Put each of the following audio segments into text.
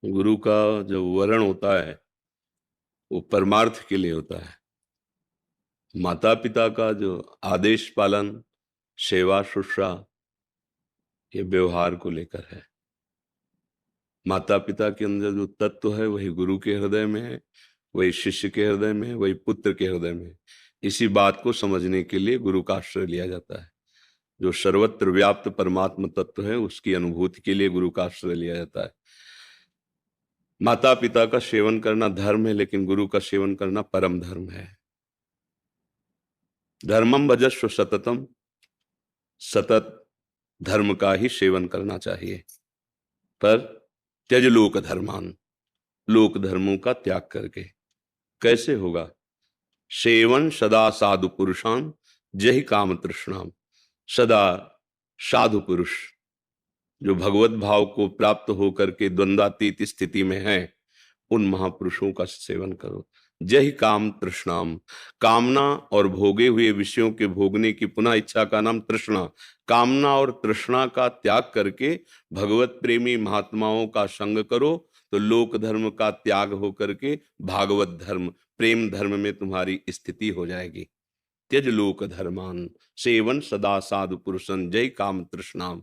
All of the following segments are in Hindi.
गुरु का जो वरण होता है वो परमार्थ के लिए होता है। माता पिता का जो आदेश पालन, सेवा शुश्रा, ये व्यवहार को लेकर है। माता पिता के अंदर जो तत्व है वही गुरु के हृदय में है, वही शिष्य के हृदय में है, वही पुत्र के हृदय में है। इसी बात को समझने के लिए गुरु का आश्रय लिया जाता है। जो सर्वत्र व्याप्त परमात्म तत्व है उसकी अनुभूति के लिए गुरु का आश्रय लिया जाता है। माता पिता का सेवन करना धर्म है, लेकिन गुरु का सेवन करना परम धर्म है। धर्मम भजस्व सततम, सतत धर्म का ही सेवन करना चाहिए। पर त्यज लोक धर्मान, लोक धर्मों का त्याग करके कैसे होगा? सेवन सदा साधु पुरुषान जहि काम तृष्णाम। सदा साधु पुरुष जो भगवत भाव को प्राप्त होकर के द्वंद्वातीत स्थिति में है, उन महापुरुषों का सेवन करो। जय काम तृष्णाम, कामना और भोगे हुए विषयों के भोगने की पुनः इच्छा का नाम तृष्णा। कामना और तृष्णा का त्याग करके भगवत प्रेमी महात्माओं का संग करो, तो लोक धर्म का त्याग हो करके भागवत धर्म, प्रेम धर्म में तुम्हारी स्थिति हो जाएगी। त्यज लोक धर्मान, सेवन सदा साधु पुरुषन जय काम तृष्णाम।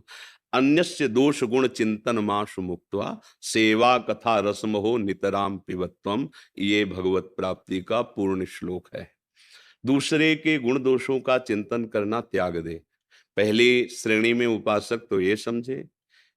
अन्यस्य दोष गुण चिंतन माशु मुक्त्वा, सेवा कथा रसमहो नितराम पिबत्वम। ये भगवत प्राप्ति का पूर्ण श्लोक है। दूसरे के गुण दोषों का चिंतन करना त्याग दे। पहली श्रेणी में उपासक तो ये समझे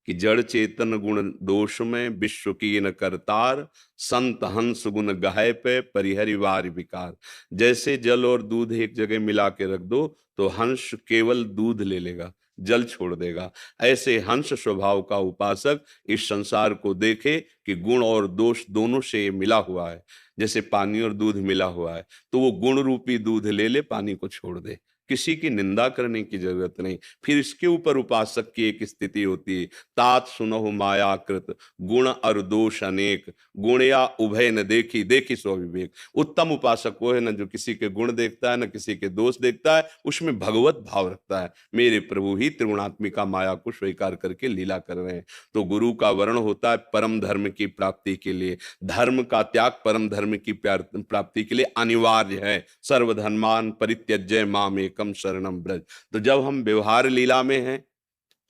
कि जड़ चेतन गुण दोष में विश्व की न करतार, संत हंस गुण गाय पे परिहरिवार विकार। जैसे जल और दूध एक जगह मिला के रख दो तो हंस केवल दूध ले लेगा, जल छोड़ देगा। ऐसे हंस स्वभाव का उपासक इस संसार को देखे कि गुण और दोष दोनों से मिला हुआ है। जैसे पानी और दूध मिला हुआ है तो वो गुण रूपी दूध ले ले, पानी को छोड़ दे। किसी की निंदा करने की जरूरत नहीं। फिर इसके ऊपर उपासक की एक स्थिति होती है, तात सुनहु मायाकृत गुण और दोष अनेक, गुण या उभय न देखी देखी सो विवेक। उत्तम उपासक वो है ना जो किसी के गुण देखता है, ना किसी के दोष देखता है, उसमें भगवत भाव रखता है। मेरे प्रभु ही त्रिगुणात्मिका माया को स्वीकार करके लीला कर रहे हैं। तो गुरु का वर्ण होता है परम धर्म की प्राप्ति के लिए। धर्म का त्याग परम धर्म की प्राप्ति के लिए अनिवार्य है। सर्वधर्मान परित्यज्य माम एकम शरणम ब्रज। तो जब हम व्यवहार लीला में हैं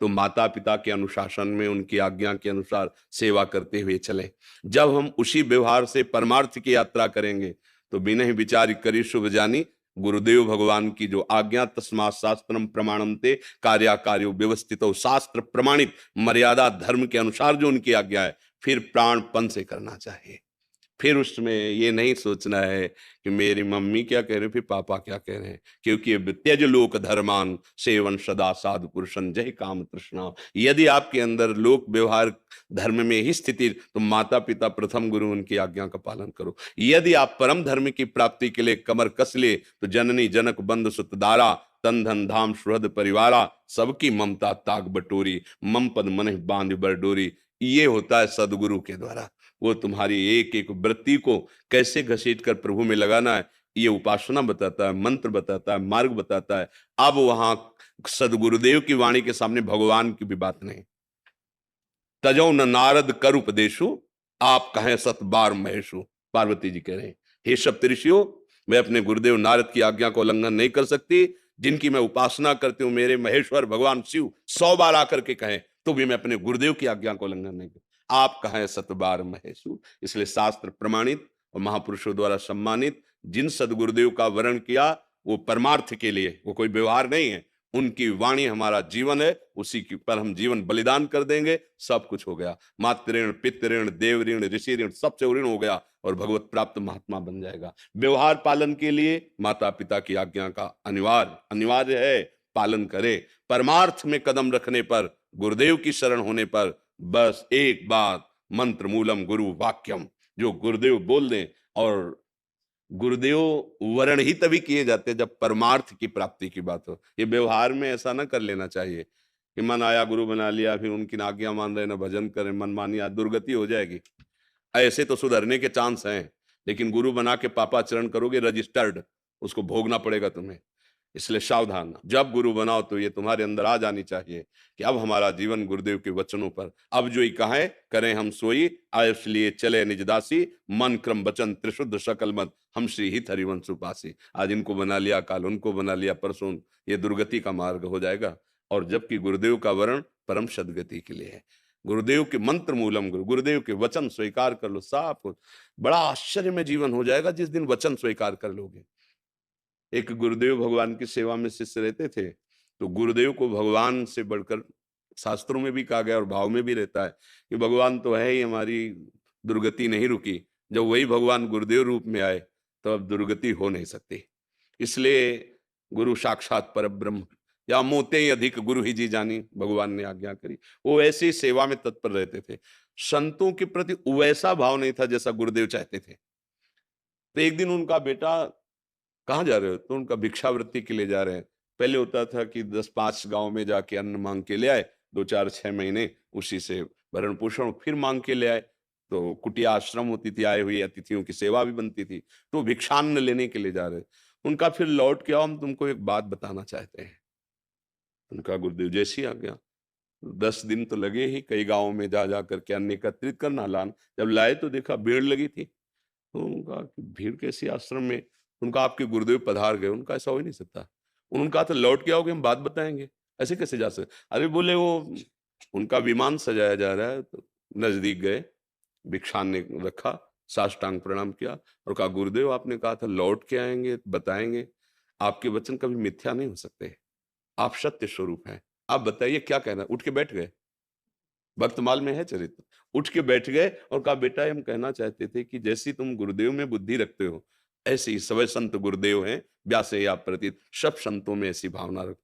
तो माता पिता के अनुशासन में, उनकी आज्ञा के अनुसार सेवा करते हुए चलें। जब हम उसी व्यवहार से परमार्थ की यात्रा करेंगे तो बिना ही विचार करी शुभ जानी, गुरुदेव भगवान की जो आज्ञा, तस्मात् शास्त्रम प्रमाणम ते कार्या कार्यो व्यवस्थित, शास्त्र प्रमाणित मर्यादा धर्म के अनुसार जो उनकी आज्ञा है, फिर प्राणपण से करना चाहिए। फिर उसमें ये नहीं सोचना है कि मेरी मम्मी क्या कह रहे, फिर पापा क्या कह रहे हैं, क्योंकि ये त्यज लोक धर्मान सेवन सदा साधु पुरुषन जय काम तृष्णा। यदि आपके अंदर लोक व्यवहार धर्म में ही स्थिति, तो माता पिता प्रथम गुरु, उनकी आज्ञा का पालन करो। यदि आप परम धर्म की प्राप्ति के लिए कमर कस ले तो जननी जनक बंधु सुत दारा, तन धन धाम सुहृद परिवारा, सबकी ममता ताग बटोरी, मम पद मन बांध बरडोरी। ये होता है सदगुरु के द्वारा। वो तुम्हारी एक एक वृत्ति को कैसे घसीट कर प्रभु में लगाना है, ये उपासना बताता है, मंत्र बताता है, मार्ग बताता है। अब वहां सदगुरुदेव की वाणी के सामने भगवान की भी बात नहीं। तजो न नारद कर उपदेशु, आप कहें सत बार महेशु। पार्वती जी कह रहे हैं, हे सप्तऋषियों, मैं अपने गुरुदेव नारद की आज्ञा को उल्लंघन नहीं कर सकती। जिनकी मैं उपासना करती हूं, मेरे महेश्वर भगवान शिव 100 बार आकर के कहें तो भी मैं अपने गुरुदेव की आज्ञा को उल्लंघन नहीं करती। आप कहें सतबार महेशु। इसलिए शास्त्र प्रमाणित और महापुरुषों द्वारा सम्मानित जिन सदगुरुदेव का वर्ण किया, वो परमार्थ के लिए, वो कोई व्यवहार नहीं है। उनकी वाणी हमारा जीवन है, उसी के पर हम जीवन बलिदान कर देंगे, सब कुछ हो गया। मातृ ऋण, पितृ ऋण, देव ऋण, ऋषि ऋण, सबसे ऋण हो गया और भगवत प्राप्त महात्मा बन जाएगा। व्यवहार पालन के लिए माता पिता की आज्ञा का अनिवार्य है, पालन करे। परमार्थ में कदम रखने पर, गुरुदेव की शरण होने पर, बस एक बात, मंत्र मूलम गुरु वाक्यम, जो गुरुदेव बोल दें। और गुरुदेव वर्ण ही तभी किए जाते हैं जब परमार्थ की प्राप्ति की बात हो। ये व्यवहार में ऐसा ना कर लेना चाहिए कि मन आया गुरु बना लिया, फिर उनकी आज्ञा मान रहे ना भजन करें, मन मानी दुर्गति हो जाएगी। ऐसे तो सुधरने के चांस हैं, लेकिन गुरु बना के पापाचरण करोगे रजिस्टर्ड, उसको भोगना पड़ेगा तुम्हें। इसलिए सावधान, जब गुरु बनाओ तो ये तुम्हारे अंदर आ जानी चाहिए कि अब हमारा जीवन गुरुदेव के वचनों पर, अब जो ही कहें करें हम सोई, आयुष लिए चले निजदासी, मन क्रम वचन त्रिशुद्ध सकल मत, हम श्री हित हरिवंश उपासी। आज इनको बना लिया, काल उनको बना लिया, परसों ये दुर्गति का मार्ग हो जाएगा। और जबकि गुरुदेव का वर्ण परम सदगति के लिए है, गुरुदेव के मंत्र मूलम गुरु, गुरुदेव के वचन स्वीकार कर लो, साफ हो, बड़ा आश्चर्य में जीवन हो जाएगा जिस दिन वचन स्वीकार कर लोगे। एक गुरुदेव भगवान की सेवा में शिष्य रहते थे, तो गुरुदेव को भगवान से बढ़कर शास्त्रों में भी कहा गया और भाव में भी रहता है कि भगवान तो है ही, हमारी दुर्गति नहीं रुकी, जब वही भगवान गुरुदेव रूप में आए तो अब दुर्गति हो नहीं सकती। इसलिए गुरु साक्षात पर ब्रह्म, या मोते ही अधिक गुरु ही जी जानी, भगवान ने आज्ञा करी। वो ऐसी सेवा में तत्पर रहते थे, संतों के प्रति वैसा भाव नहीं था जैसा गुरुदेव चाहते थे। तो एक दिन उनका बेटा, कहाँ जा रहे हो? तो उनका भिक्षावृत्ति के लिए जा रहे हैं। पहले होता था कि 10-5 गांव में जाके अन्न मांग के ले आए, 2-4-6 महीने उसी से भरण पोषण, फिर मांग के ले आए, तो कुटिया आश्रम होती थी, आए हुए अतिथियों की सेवा भी बनती थी। तो भिक्षान्न लेने के लिए जा रहे, उनका फिर लौट के आओ, हम तुमको एक बात बताना चाहते हैं। उनका गुरुदेव जैसी आ गया, 10 दिन तो लगे ही, कई गाँव में जा जा करके अन्न एकत्रित करना, लान, जब लाए तो देखा भीड़ लगी थी। तो उनका भीड़ कैसी आश्रम में? उनका आपके गुरुदेव पधार गए। उनका ऐसा हो ही नहीं सकता। उन्होंने कहा था लौट के आओगे हम बात बताएंगे, ऐसे कैसे जा सकते? अरे बोले वो उनका विमान सजाया जा रहा है, तो नजदीक गए, भिक्षान ने रखा, साष्टांग प्रणाम किया और कहा गुरुदेव आपने कहा था लौट के आएंगे बताएंगे, आपके वचन कभी मिथ्या नहीं हो सकते, आप सत्य स्वरूप हैं, आप बताइए क्या कहना। उठ के बैठ गए, भक्तमाल में है चरित्र, उठ के बैठ गए और कहा बेटा हम कहना चाहते थे कि जैसी तुम गुरुदेव में बुद्धि रखते हो, ऐसे ही सवै संत गुरुदेव हैं, व्यासे आप प्रति सब संतों में ऐसी भावना रखो।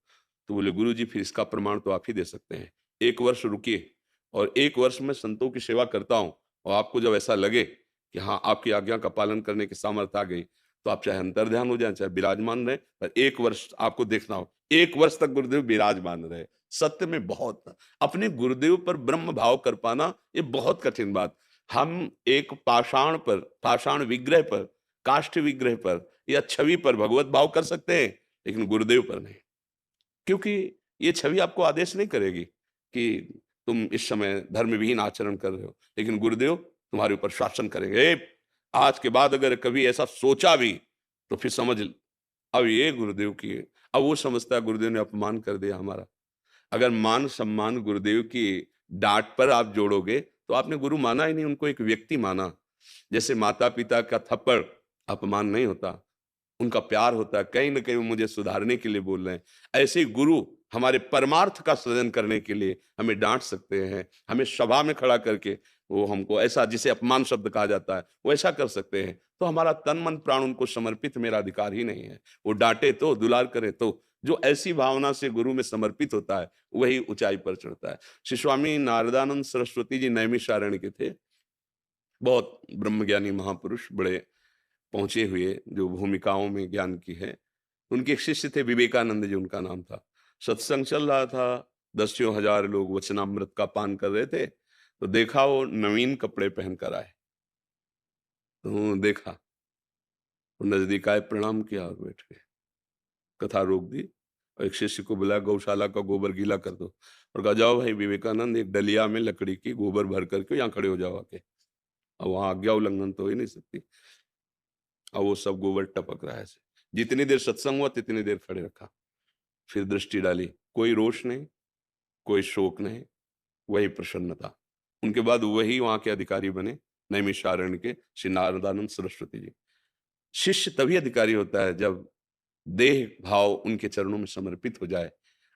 तो बोले गुरु जी फिर इसका प्रमाण तो आप ही दे सकते हैं, 1 वर्ष रुकिए और 1 वर्ष में संतों की सेवा करता हूं, और आपको जब ऐसा लगे कि हाँ आपकी आज्ञा का पालन करने की सामर्थ्य आ गई, तो आप चाहे अंतर्ध्यान हो जाए चाहे विराजमान रहे, पर 1 वर्ष आपको देखना हो, 1 वर्ष तक गुरुदेव विराजमान रहे। सत्य में बहुत, अपने गुरुदेव पर ब्रह्म भाव कर पाना ये बहुत कठिन बात। हम एक पाषाण पर, पाषाण विग्रह पर, काष्ठ विग्रह पर या छवि पर भगवत भाव कर सकते हैं, लेकिन गुरुदेव पर नहीं, क्योंकि ये छवि आपको आदेश नहीं करेगी कि तुम इस समय धर्म विहीन आचरण कर रहे हो, लेकिन गुरुदेव तुम्हारे ऊपर शासन करेंगे। आज के बाद अगर कभी ऐसा सोचा भी तो फिर समझ, अब ये गुरुदेव की, अब वो समझता है गुरुदेव ने अपमान कर दिया हमारा। अगर मान सम्मान गुरुदेव की डांट पर आप जोड़ोगे तो आपने गुरु माना ही नहीं, उनको एक व्यक्ति माना। जैसे माता पिता का थप्पड़ अपमान नहीं होता, उनका प्यार होता है, कहीं ना कहीं वो मुझे सुधारने के लिए बोल रहे हैं। ऐसे ही गुरु हमारे परमार्थ का सृजन करने के लिए हमें डांट सकते हैं, हमें सभा में खड़ा करके वो हमको ऐसा, जिसे अपमान शब्द कहा जाता है, वो ऐसा कर सकते हैं, तो हमारा तन मन प्राण उनको समर्पित मेरा अधिकार ही नहीं है। वो डांटे तो, दुलार करे तो, जो ऐसी भावना से गुरु में समर्पित होता है वही ऊंचाई पर चढ़ता है। श्री स्वामी नारदानंद सरस्वती जी नैमिषारण्य के थे, बहुत ब्रह्मज्ञानी महापुरुष, बड़े पहुंचे हुए, जो भूमिकाओं में ज्ञान की है। उनके एक शिष्य थे विवेकानंद जी, उनका नाम था। सत्संग चल रहा था, 10,000 लोग वचनामृत का पान कर रहे थे, तो देखा वो नवीन कपड़े पहन कर आए, तो देखा, तो नजदीक आए, प्रणाम किया और बैठ गए। कथा रोक दी और एक शिष्य को बुलाया, गौशाला का गोबर गीला कर दो, और कहा जाओ भाई विवेकानंद, एक डलिया में लकड़ी की गोबर भर करके यहाँ खड़े हो जाओ आके। अब वहां आज्ञा उल्लंघन तो हो ही नहीं सकती। अब वो सब गोबर टपक रहा है ऐसे। जितनी देर सत्संग हुआ तितनी देर खड़े रखा, फिर दृष्टि डाली, कोई रोष नहीं, कोई शोक नहीं, वही प्रसन्नता। उनके बाद वही वहां के अधिकारी बने, नैमिषारण्य के श्री नारदानंद सरस्वती जी। शिष्य तभी अधिकारी होता है जब देह भाव उनके चरणों में समर्पित हो जाए,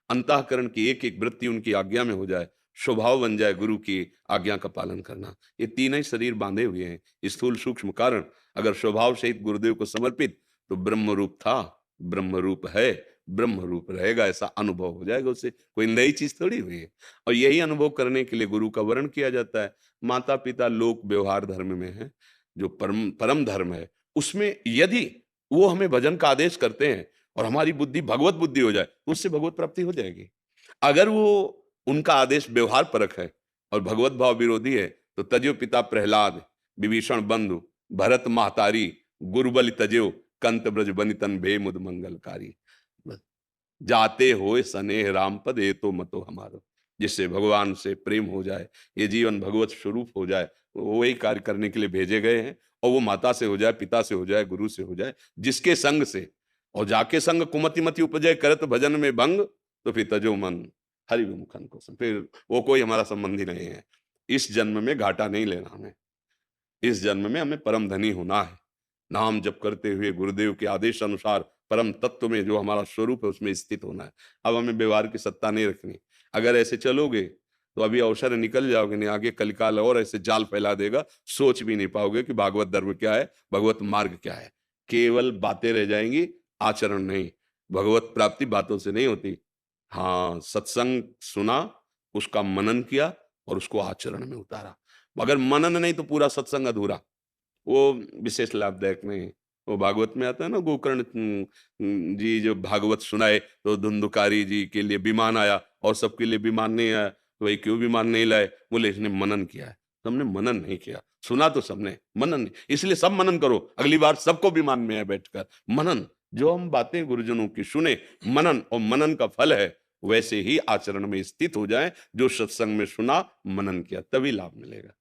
अंतःकरण की एक एक वृत्ति उनकी आज्ञा में हो जाए, स्वभाव बन जाए गुरु की आज्ञा का पालन करना। ये तीन ही शरीर बांधे हुए हैं, स्थूल सूक्ष्म कारण। अगर स्वभाव सहित गुरुदेव को समर्पित, तो ब्रह्म रूप था, ब्रह्म रूप है, ब्रह्म रूप रहेगा, ऐसा अनुभव हो जाएगा। उससे कोई नई चीज थोड़ी हुई है। और यही अनुभव करने के लिए गुरु का वर्ण किया जाता है। माता पिता लोक व्यवहार धर्म में है, जो परम परम धर्म है, उसमें यदि वो हमें भजन का आदेश करते हैं और हमारी बुद्धि भगवत बुद्धि हो जाए, तो उससे भगवत प्राप्ति हो जाएगी। अगर वो उनका आदेश व्यवहार परक है और भगवत भाव विरोधी है, तो तजो पिता प्रहलाद, विभीषण बंधु, भरत महतारी, गुरुबलि तजो, कंत ब्रज बनितन भे मुद मंगलकारी। जाते होए स्नेह राम पद ये तो मतो हमारो। जिससे भगवान से प्रेम हो जाए, ये जीवन भगवत स्वरूप हो जाए, वो वही कार्य करने के लिए भेजे गए हैं। और वो माता से हो जाए, पिता से हो जाए, गुरु से हो जाए, जिसके संग से। और जाके संग कुमति मति उपजय करत भजन में भंग, तो फिर तजो मन हरि विमुखन को संग। फिर वो कोई हमारा संबंधी नहीं है। इस जन्म में घाटा नहीं लेना हमें, इस जन्म में हमें परम धनी होना है। नाम जप करते हुए गुरुदेव के आदेश अनुसार परम तत्व में जो हमारा स्वरूप है उसमें स्थित होना है। अब हमें व्यवहार की सत्ता नहीं रखनी। अगर ऐसे चलोगे तो अभी अवसर निकल जाओगे, नहीं आगे कलिकाल और ऐसे जाल फैला देगा, सोच भी नहीं पाओगे कि भागवत धर्म क्या है, भगवत मार्ग क्या है। केवल बातें रह जाएंगी, आचरण नहीं। भगवत प्राप्ति बातों से नहीं होती। हाँ, सत्संग सुना, उसका मनन किया और उसको आचरण में उतारा। अगर मनन नहीं तो पूरा सत्संग अधूरा, वो विशेष लाभदायक नहीं है। वो भागवत में आता है ना, गोकर्ण जी जो भागवत सुनाए तो धुंधुकारी जी के लिए विमान आया और सबके लिए विमान नहीं आया। तो भाई क्यों विमान नहीं लाए? बोले इसने मनन किया है। हमने मनन नहीं किया, सुना तो सबने, मनन नहीं। इसलिए सब मनन करो, अगली बार सबको विमान में है बैठकर मनन। जो हम बातें गुरुजनों की सुने, मनन, और मनन का फल है वैसे ही आचरण में स्थित हो जाए। जो सत्संग में सुना, मनन किया, तभी लाभ मिलेगा।